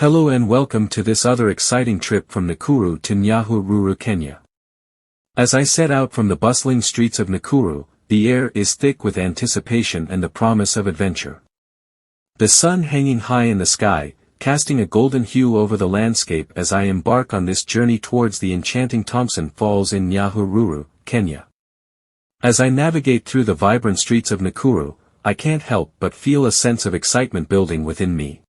Hello and welcome to this other exciting trip from Nakuru to Nyahururu, Kenya. As I set out from the bustling streets of Nakuru, the air is thick with anticipation and the promise of adventure. The sun hanging high in the sky, casting a golden hue over the landscape as I embark on this journey towards the enchanting Thompson Falls in Nyahururu, Kenya. As I navigate through the vibrant streets of Nakuru, I can't help but feel a sense of excitement building within me.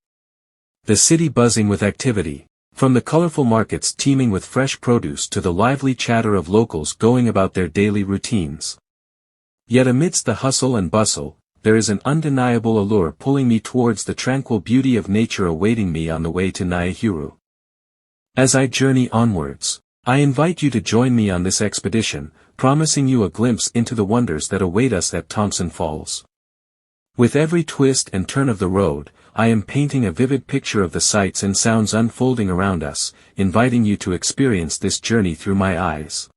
The city buzzing with activity, from the colorful markets teeming with fresh produce to the lively chatter of locals going about their daily routines. Yet amidst the hustle and bustle, there is an undeniable allure pulling me towards the tranquil beauty of nature awaiting me on the way to Nyahururu. As I journey onwards, I invite you to join me on this expedition, promising you a glimpse into the wonders that await us at Thompson Falls. With every twist and turn of the road, I am painting a vivid picture of the sights and sounds unfolding around us, inviting you to experience this journey through my eyes.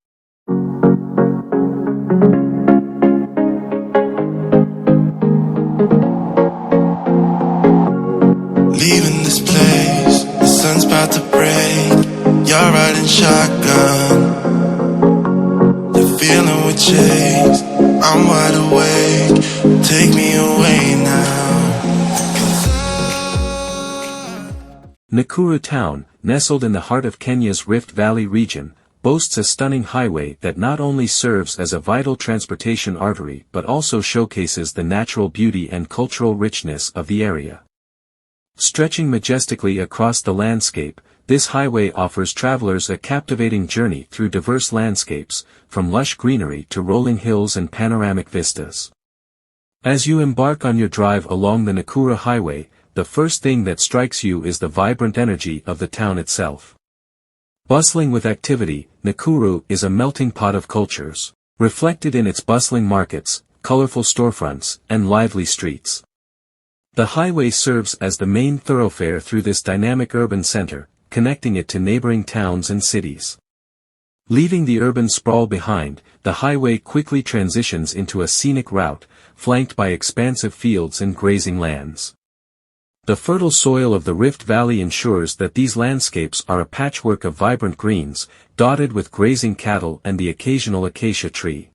Leaving this place, the sun's about to break. You're riding shotgun. The feeling we chase, I'm wide awake. Take me away now. Nakuru town, nestled in the heart of Kenya's Rift Valley region, boasts a stunning highway that not only serves as a vital transportation artery but also showcases the natural beauty and cultural richness of the area. Stretching majestically across the landscape, this highway offers travelers a captivating journey through diverse landscapes, from lush greenery to rolling hills and panoramic vistas. As you embark on your drive along the Nakuru highway, the first thing that strikes you is the vibrant energy of the town itself. Bustling with activity, Nakuru is a melting pot of cultures, reflected in its bustling markets, colorful storefronts, and lively streets. The highway serves as the main thoroughfare through this dynamic urban center, connecting it to neighboring towns and cities. Leaving the urban sprawl behind, the highway quickly transitions into a scenic route, flanked by expansive fields and grazing lands. The fertile soil of the Rift Valley ensures that these landscapes are a patchwork of vibrant greens, dotted with grazing cattle and the occasional acacia tree.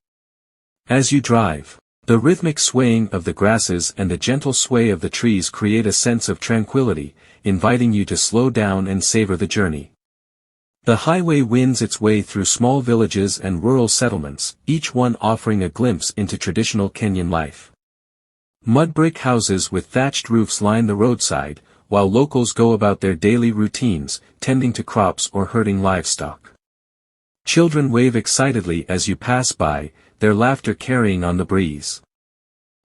As you drive, the rhythmic swaying of the grasses and the gentle sway of the trees create a sense of tranquility, inviting you to slow down and savor the journey. The highway winds its way through small villages and rural settlements, each one offering a glimpse into traditional Kenyan life. Mud brick houses with thatched roofs line the roadside, while locals go about their daily routines, tending to crops or herding livestock. Children wave excitedly as you pass by, their laughter carrying on the breeze.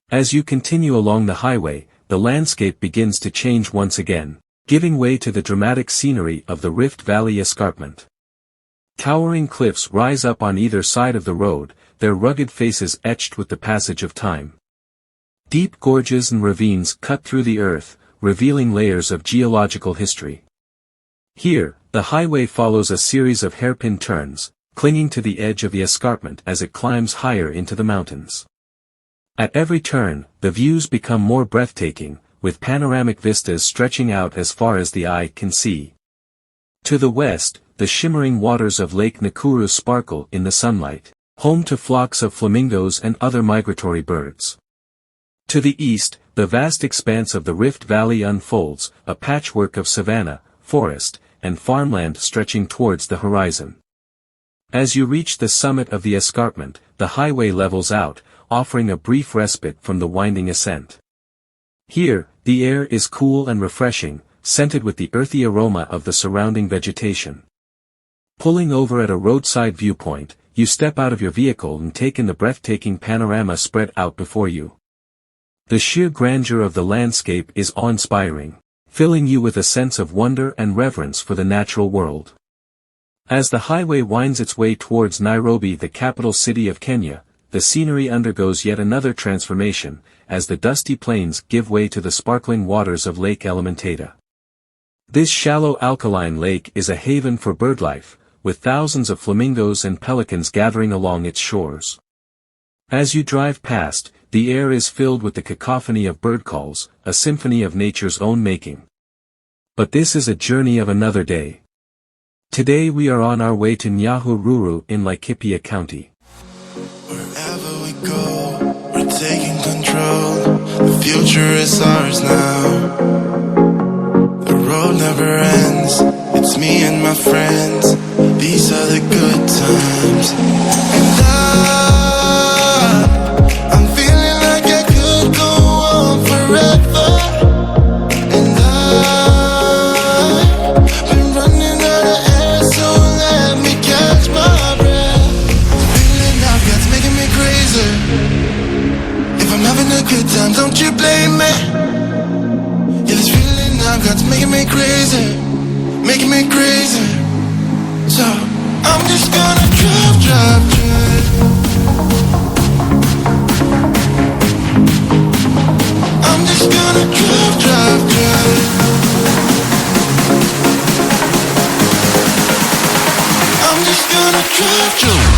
As you continue along the highway, the landscape begins to change once again, giving way to the dramatic scenery of the Rift Valley escarpment. Towering cliffs rise up on either side of the road, their rugged faces etched with the passage of time. Deep gorges and ravines cut through the earth, revealing layers of geological history. Here, the highway follows a series of hairpin turns, clinging to the edge of the escarpment as it climbs higher into the mountains. At every turn, the views become more breathtaking, with panoramic vistas stretching out as far as the eye can see. To the west, the shimmering waters of Lake Nakuru sparkle in the sunlight, home to flocks of flamingos and other migratory birds. To the east, the vast expanse of the Rift Valley unfolds, a patchwork of savanna, forest, and farmland stretching towards the horizon. As you reach the summit of the escarpment, the highway levels out, offering a brief respite from the winding ascent. Here, the air is cool and refreshing, scented with the earthy aroma of the surrounding vegetation. Pulling over at a roadside viewpoint, you step out of your vehicle and take in the breathtaking panorama spread out before you. The sheer grandeur of the landscape is awe-inspiring, filling you with a sense of wonder and reverence for the natural world. As the highway winds its way towards Nairobi, the capital city of Kenya, the scenery undergoes yet another transformation, as the dusty plains give way to the sparkling waters of Lake Elementaita. This shallow alkaline lake is a haven for birdlife, with thousands of flamingos and pelicans gathering along its shores. As you drive past, the air is filled with the cacophony of bird calls, a symphony of nature's own making. But this is a journey of another day. Today we are on our way to Nyahururu in Laikipia County. Wherever we go, we're taking control. The future is ours now. The road never ends. It's me and my friends. These are the good times. And I'm feeling like I could go on forever. And I've been running out of air, so let me catch my breath. Feeling I've got's making me crazy. If I'm having a good time, don't you blame me. Yeah, this feeling I've got's making me crazy, making me crazy. So I'm just gonna drive, drive, drive. I'm just gonna drive, drive, drive. I'm just gonna drive, drive.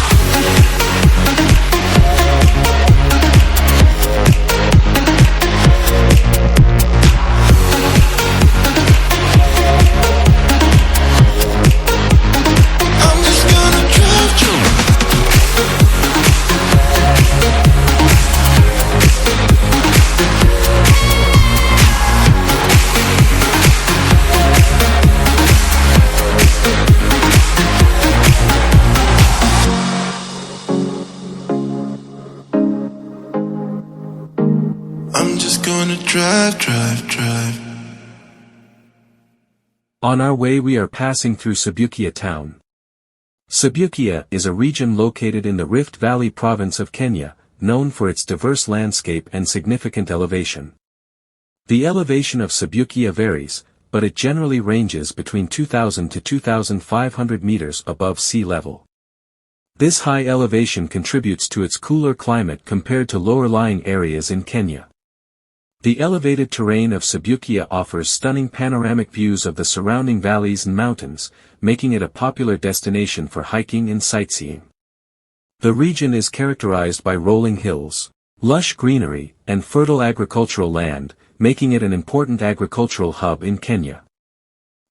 I'm just gonna drive, drive, drive. On our way we are passing through Subukia town. Subukia is a region located in the Rift Valley province of Kenya, known for its diverse landscape and significant elevation. The elevation of Subukia varies, but it generally ranges between 2,000 to 2,500 meters above sea level. This high elevation contributes to its cooler climate compared to lower-lying areas in Kenya. The elevated terrain of Subukia offers stunning panoramic views of the surrounding valleys and mountains, making it a popular destination for hiking and sightseeing. The region is characterized by rolling hills, lush greenery, and fertile agricultural land, making it an important agricultural hub in Kenya.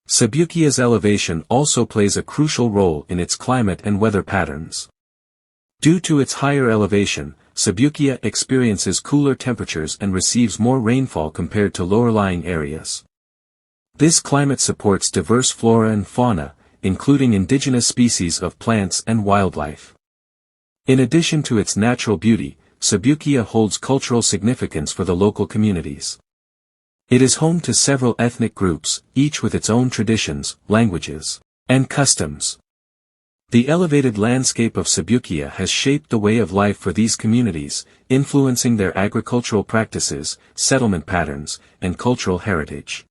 Subukia's elevation also plays a crucial role in its climate and weather patterns. Due to its higher elevation, Subukia experiences cooler temperatures and receives more rainfall compared to lower-lying areas. This climate supports diverse flora and fauna, including indigenous species of plants and wildlife. In addition to its natural beauty, Subukia holds cultural significance for the local communities. It is home to several ethnic groups, each with its own traditions, languages, and customs. The elevated landscape of Subukia has shaped the way of life for these communities, influencing their agricultural practices, settlement patterns, and cultural heritage.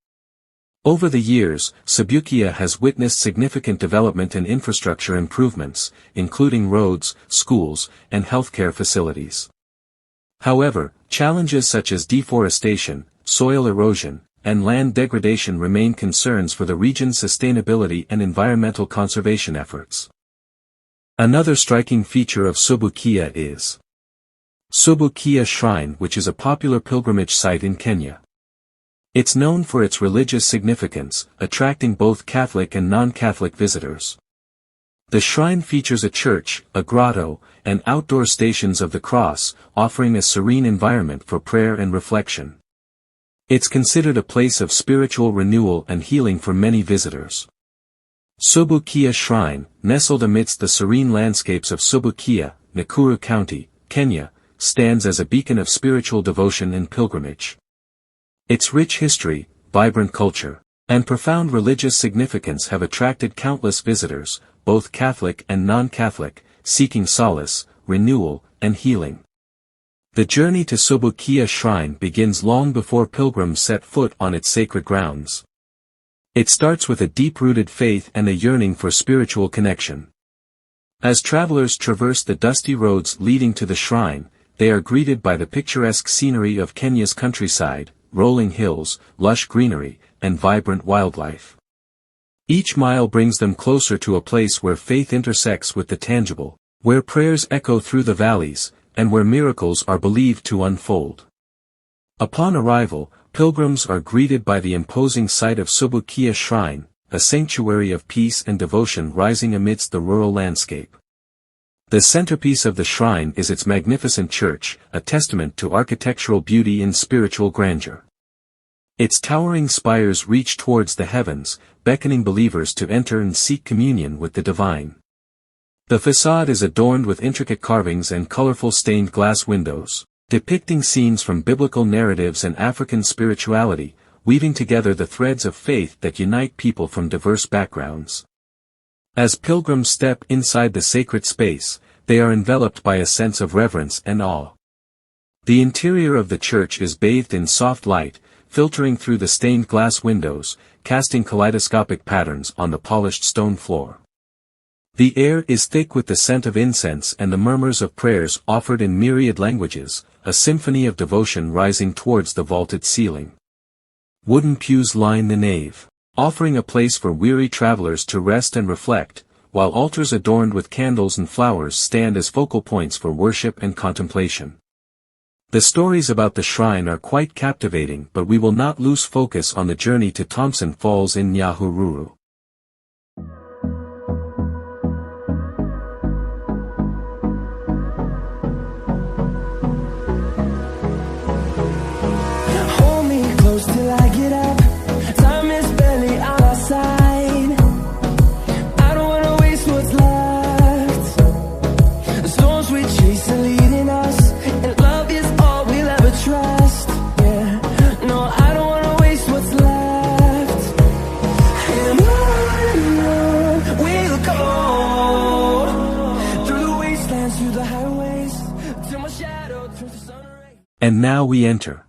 Over the years, Subukia has witnessed significant development and infrastructure improvements, including roads, schools, and healthcare facilities. However, challenges such as deforestation, soil erosion, and land degradation remain concerns for the region's sustainability and environmental conservation efforts. Another striking feature of Subukia is Subukia Shrine, which is a popular pilgrimage site in Kenya. It's known for its religious significance, attracting both Catholic and non-Catholic visitors. The shrine features a church, a grotto, and outdoor stations of the cross, offering a serene environment for prayer and reflection. It's considered a place of spiritual renewal and healing for many visitors. Subukia Shrine, nestled amidst the serene landscapes of Subukia, Nakuru County, Kenya, stands as a beacon of spiritual devotion and pilgrimage. Its rich history, vibrant culture, and profound religious significance have attracted countless visitors, both Catholic and non-Catholic, seeking solace, renewal, and healing. The journey to Subukia Shrine begins long before pilgrims set foot on its sacred grounds. It starts with a deep-rooted faith and a yearning for spiritual connection. As travelers traverse the dusty roads leading to the shrine, they are greeted by the picturesque scenery of Kenya's countryside, rolling hills, lush greenery, and vibrant wildlife. Each mile brings them closer to a place where faith intersects with the tangible, where prayers echo through the valleys, and where miracles are believed to unfold. Upon arrival, pilgrims are greeted by the imposing sight of Subukia Shrine, a sanctuary of peace and devotion rising amidst the rural landscape. The centerpiece of the shrine is its magnificent church, a testament to architectural beauty and spiritual grandeur. Its towering spires reach towards the heavens, beckoning believers to enter and seek communion with the divine. The facade is adorned with intricate carvings and colorful stained glass windows, depicting scenes from biblical narratives and African spirituality, weaving together the threads of faith that unite people from diverse backgrounds. As pilgrims step inside the sacred space, they are enveloped by a sense of reverence and awe. The interior of the church is bathed in soft light, filtering through the stained glass windows, casting kaleidoscopic patterns on the polished stone floor. The air is thick with the scent of incense and the murmurs of prayers offered in myriad languages, a symphony of devotion rising towards the vaulted ceiling. Wooden pews line the nave, offering a place for weary travelers to rest and reflect, while altars adorned with candles and flowers stand as focal points for worship and contemplation. The stories about the shrine are quite captivating, but we will not lose focus on the journey to Thompson Falls in Nyahururu. Hold me close till I get up. Time is barely on our side. I don't wanna waste what's left. The storms we chase are leading us, and love is all we'll ever trust. Yeah, no, I don't wanna waste what's left. And on we'll go, through the wastelands, through the highways, till my shadow turns to sun rays. And now we enter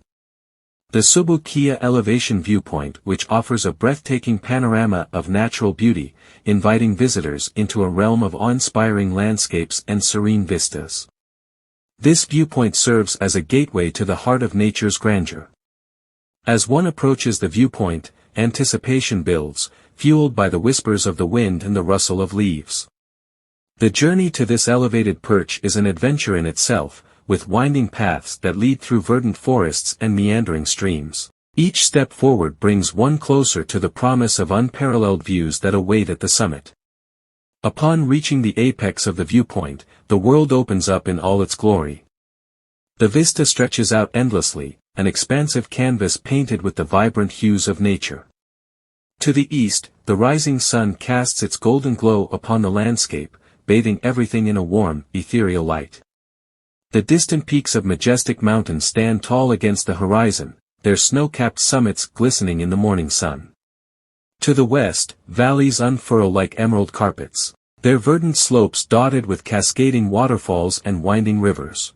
the Subukia elevation viewpoint, which offers a breathtaking panorama of natural beauty, inviting visitors into a realm of awe-inspiring landscapes and serene vistas. This viewpoint serves as a gateway to the heart of nature's grandeur. As one approaches the viewpoint, anticipation builds, fueled by the whispers of the wind and the rustle of leaves. The journey to this elevated perch is an adventure in itself, with winding paths that lead through verdant forests and meandering streams. Each step forward brings one closer to the promise of unparalleled views that await at the summit. Upon reaching the apex of the viewpoint, the world opens up in all its glory. The vista stretches out endlessly, an expansive canvas painted with the vibrant hues of nature. To the east, the rising sun casts its golden glow upon the landscape, bathing everything in a warm, ethereal light. The distant peaks of majestic mountains stand tall against the horizon, their snow-capped summits glistening in the morning sun. To the west, valleys unfurl like emerald carpets, their verdant slopes dotted with cascading waterfalls and winding rivers.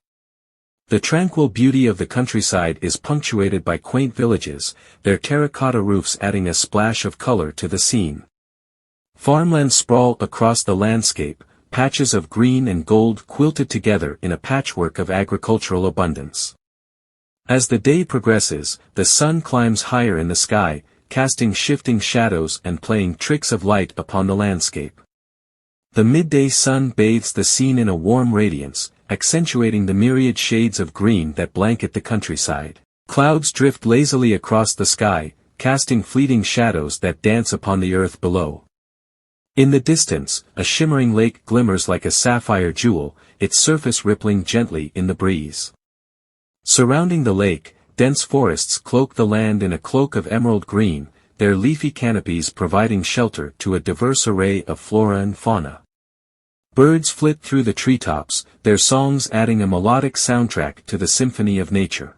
The tranquil beauty of the countryside is punctuated by quaint villages, their terracotta roofs adding a splash of color to the scene. Farmlands sprawl across the landscape, patches of green and gold quilted together in a patchwork of agricultural abundance. As the day progresses, the sun climbs higher in the sky, casting shifting shadows and playing tricks of light upon the landscape. The midday sun bathes the scene in a warm radiance, accentuating the myriad shades of green that blanket the countryside. Clouds drift lazily across the sky, casting fleeting shadows that dance upon the earth below. In the distance, a shimmering lake glimmers like a sapphire jewel, its surface rippling gently in the breeze. Surrounding the lake, dense forests cloak the land in a cloak of emerald green, their leafy canopies providing shelter to a diverse array of flora and fauna. Birds flit through the treetops, their songs adding a melodic soundtrack to the symphony of nature.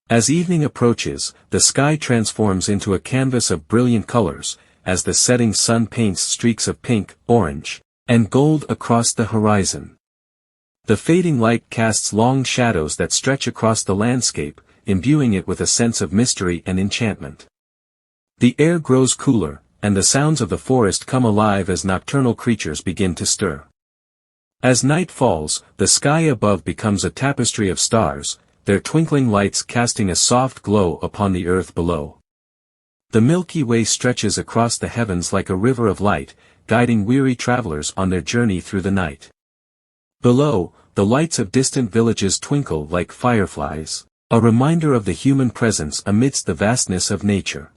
As evening approaches, the sky transforms into a canvas of brilliant colors, as the setting sun paints streaks of pink, orange, and gold across the horizon. The fading light casts long shadows that stretch across the landscape, imbuing it with a sense of mystery and enchantment. The air grows cooler, and the sounds of the forest come alive as nocturnal creatures begin to stir. As night falls, the sky above becomes a tapestry of stars, their twinkling lights casting a soft glow upon the earth below. The Milky Way stretches across the heavens like a river of light, guiding weary travelers on their journey through the night. Below, the lights of distant villages twinkle like fireflies, A reminder of the human presence amidst the vastness of nature.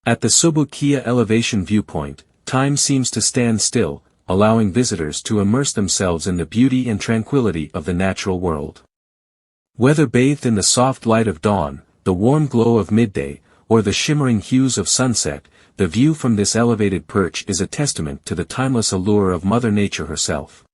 At the Subukia elevation viewpoint, time seems to stand still, allowing visitors to immerse themselves in the beauty and tranquility of the natural world. Whether bathed in the soft light of dawn, the warm glow of midday, or the shimmering hues of sunset, the view from this elevated perch is a testament to the timeless allure of Mother Nature herself.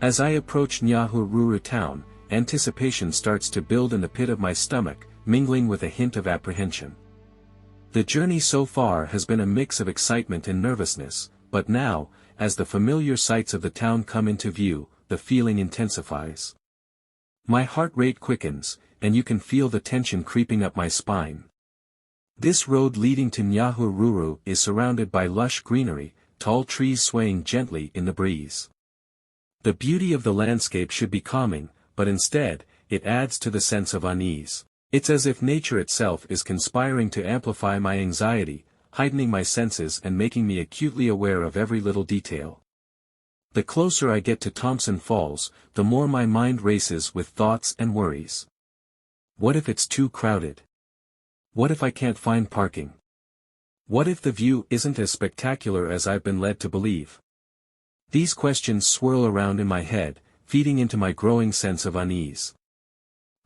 As I approach Nyahururu town, anticipation starts to build in the pit of my stomach, mingling with a hint of apprehension. The journey so far has been a mix of excitement and nervousness, but now, as the familiar sights of the town come into view, the feeling intensifies. My heart rate quickens, and you can feel the tension creeping up my spine. This road leading to Nyahururu is surrounded by lush greenery, tall trees swaying gently in the breeze. The beauty of the landscape should be calming, but instead, it adds to the sense of unease. It's as if nature itself is conspiring to amplify my anxiety, heightening my senses and making me acutely aware of every little detail. The closer I get to Thompson Falls, the more my mind races with thoughts and worries. What if it's too crowded? What if I can't find parking? What if the view isn't as spectacular as I've been led to believe? These questions swirl around in my head, feeding into my growing sense of unease.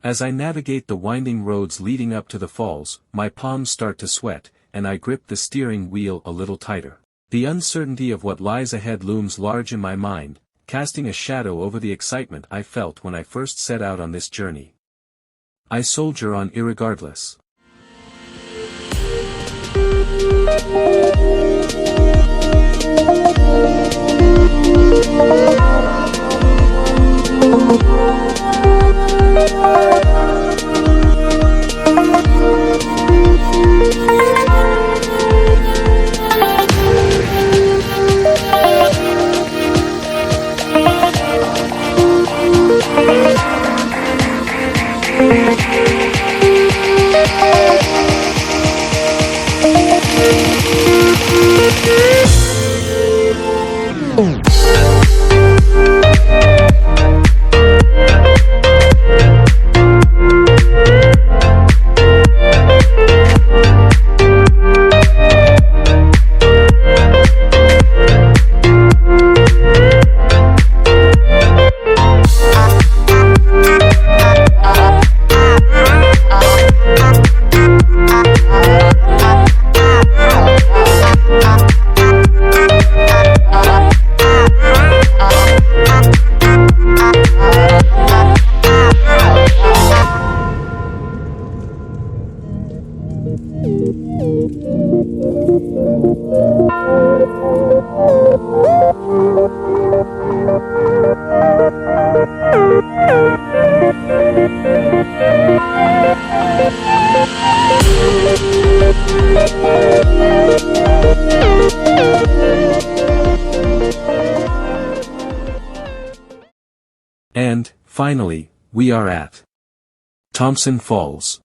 As I navigate the winding roads leading up to the falls, my palms start to sweat, and I grip the steering wheel a little tighter. The uncertainty of what lies ahead looms large in my mind, casting a shadow over the excitement I felt when I first set out on this journey. I soldier on irregardless. finally, we are at Thompson Falls.